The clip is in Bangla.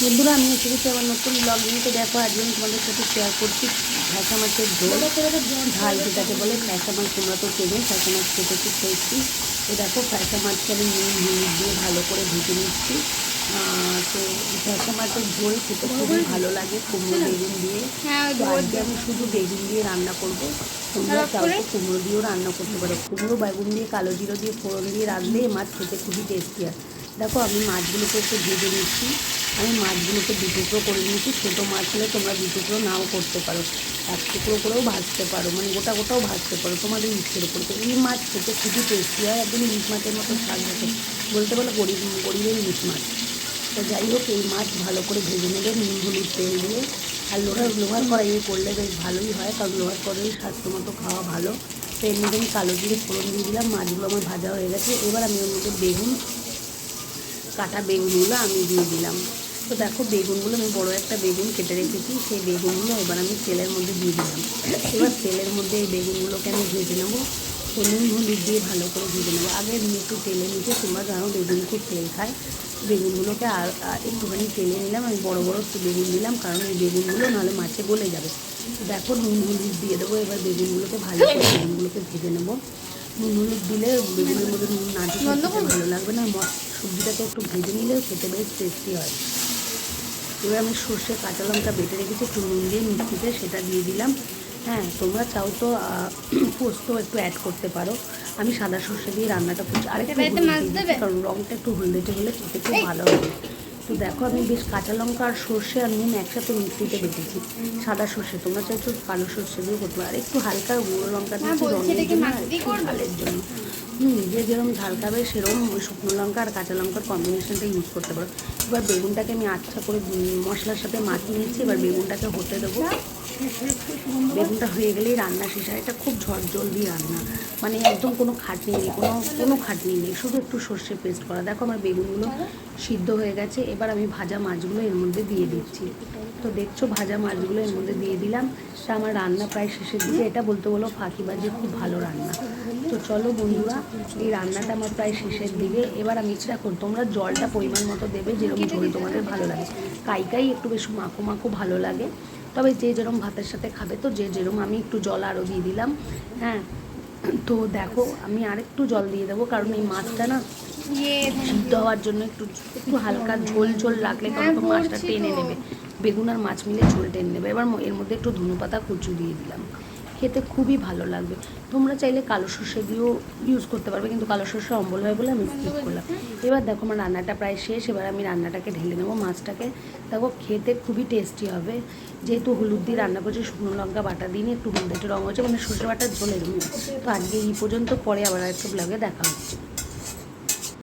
বন্ধুরা আমি এসে গেছি আমার নতুন ব্লগ নিয়ে। তো দেখো আজকে আমি তোমাদের সাথে শেয়ার করছি ফ্যাসা মাছের ঝোল, ঝাল যেটাকে বলে ফ্যাসা মাছ। তোমরা তো চেনে ফ্যাসা মাছ খেতে খুব টেস্টি। তো দেখো ফ্যাসা মাছকে আমি নুন হলুদ দিয়ে ভালো করে ভেজে নিচ্ছি। তো ফ্যাসা মাছের ঝোল খেতে খুবই ভালো লাগে কুমড়ো বেগুন দিয়ে। তো আজকে আমি শুধু বেগুন দিয়ে রান্না করব। তোমরা চাও তো কুমড়ো দিয়েও রান্না করতে পারো। কুমড়ো বেগুন দিয়ে কালো জিরো দিয়ে ফোড়ন দিয়ে রাঁধলে মাছ খেতে খুবই টেস্টি হয়। দেখো আমি মাছগুলোকে একটু ভেজে নিচ্ছি। আমি মাছগুলোকে দু টুকরো করে নিয়েছি। ছোটো মাছ হলে তোমরা দু টুকরো নাও করতে পারো, এক টুকরো করেও ভাজতে পারো, মানে গোটা গোটাও ভাজতে পারো, তোমাদের ইচ্ছের উপর। তো এই মাছ খেতে খুবই টেস্টি হয়, একদম ইলিশ মাছের মতো স্বাদ হতো, বলতে পারো গরিবের ইলিশ মাছ। তো যাই হোক এই মাছ ভালো করে ভেজে নেবে নুন হলুদ তেল দিয়ে। আর লোহার কড়াইয়ে করলে বেশ ভালোই হয়, কারণ লোহার কড়াই স্বাস্থ্য মতো খাওয়া ভালো। তো এর মধ্যে আমি কালো জিরে ফোড়ন দিয়ে দিলাম। মাছগুলো আমার ভাজা হয়ে গেছে। এবার আমি ওর মধ্যে কাটা বেগুনগুলো আমি দিয়ে দিলাম। তো দেখো বেগুনগুলো আমি বড়ো একটা বেগুন কেটে রেখেছি, সেই বেগুনগুলো এবার আমি তেলের মধ্যে দিয়ে দিলাম। এবার তেলের মধ্যে এই বেগুনগুলোকে আমি ভেজে নেবো। তো নুন হলুদ দিয়ে ভালো করে ভেজে নেবো। আগে একটু তেলে নিতে, তোমরা জানো বেগুন খুব তেল খায়। বেগুনগুলোকে আর একটুখানি তেলে নিলাম। আমি বড়ো বড়ো বেগুন দিলাম, কারণ এই বেগুনগুলো নাহলে মাছে গলে যাবে। দেখো নুন হলুদ দিয়ে দেবো। এবার বেগুনগুলোকে ভালো করে বেগুনগুলোকে ভেজে নেবো। নুন হলুদ দিলে বেগুনের মধ্যে নুন না দিলে ভালো লাগবে না। সবজিটাকে একটু ভেজে নিলেও খেতে বেশ টেস্টি হয়। এবার আমি সর্ষে কাঁচা লঙ্কা বেটে রেখেছি একটু নুন দিয়ে মিক্সিতে, সেটা দিয়ে দিলাম। হ্যাঁ তোমরা চাও তো পোস্ত একটু অ্যাড করতে পারো। আমি সাদা সর্ষে দিয়ে রান্নাটা করছি। আরেকটু কারণ রঙটা একটু হলদেটে হলে খেতে খুব ভালো হবে। তো দেখো আমি বেশ কাঁচা লঙ্কা আর সর্ষে আর নুন একসাথে মিক্সিতে বেটেছি। সাদা সর্ষে, তোমরা চাইছো কালো সর্ষে দিয়ে করতে পারো। আর একটু হালকা গুঁড়ো লঙ্কা দিচ্ছি রঙের জন্য, একটু ঝালের জন্য। যে যেরকম ঝাল খাবে সেরকম ওই শুকনো লঙ্কা আর কাঁচা লঙ্কার কম্বিনেশনটা ইউজ করতে পারো। এবার বেগুনটাকে আমি আচ্ছা করে মশলার সাথে মাখিয়ে নিচ্ছি। এবার বেগুনটাকে হতে দেবো। বেগুনটা হয়ে গেলেই রান্না শেষ হয়। এটা খুব ঝটজলদি রান্না, মানে একদম কোনো খাটনি নেই, কোনো খাটনি নেই, শুধু একটু সর্ষে পেস্ট করা। দেখো আমার বেগুনগুলো সিদ্ধ হয়ে গেছে। এবার আমি ভাজা মাছগুলো এর মধ্যে দিয়ে দিচ্ছি। তো দেখছো ভাজা মাছগুলো এর মধ্যে দিয়ে দিলাম। তা আমার রান্না প্রায় শেষের দিকে। এটা বলতে বলো ফাঁকিবাজি, খুব ভালো রান্না। তো চলো বন্ধুরা, এই রান্নাটা আমার প্রায় শেষের দিকে। এবার আমি দেখো তোমরা জলটা পরিমাণ মতো দেবে, যেরকম ঝোল তোমাদের ভালো লাগে। কাই একটু বেশি মাখো মাখো ভালো লাগে, তবে যে যেরকম ভাতের সাথে খাবে তো যে যেরকম। আমি একটু জল আরও দিয়ে দিলাম। হ্যাঁ তো দেখো আমি আরেকটু জল দিয়ে দেবো, কারণ এই মাছটা না সিদ্ধ হওয়ার জন্য একটু একটু হালকা ঝোল ঝোল রাখলে তখন তো মাছটা টেনে নেবে, বেগুন আর মাছ মিলে ঝোল টেনে নেবে। এবার এর মধ্যে একটু ধনেপাতা কুচু দিয়ে দিলাম, খেতে খুবই ভালো লাগবে। তোমরা চাইলে কালো সর্ষে দিয়েও ইউজ করতে পারবে, কিন্তু কালো সর্ষে অম্বল হয় বলে আমি স্কিপ করলাম। এবার দেখো আমার রান্নাটা প্রায় শেষ। এবার আমি রান্নাটাকে ঢেলে নেবো মাছটাকে। দেখো খেতে খুবই টেস্টি হবে। যেহেতু হলুদ দিয়ে রান্না করছি, শুকনো লঙ্কা বাটা দিন একটু হলুদ একটু রঙ হচ্ছে, মানে সর্ষে বাটার ঝোল এরকম। তো আজকে এই পর্যন্ত, পরে আবার একটা ব্লগে দেখা হচ্ছে।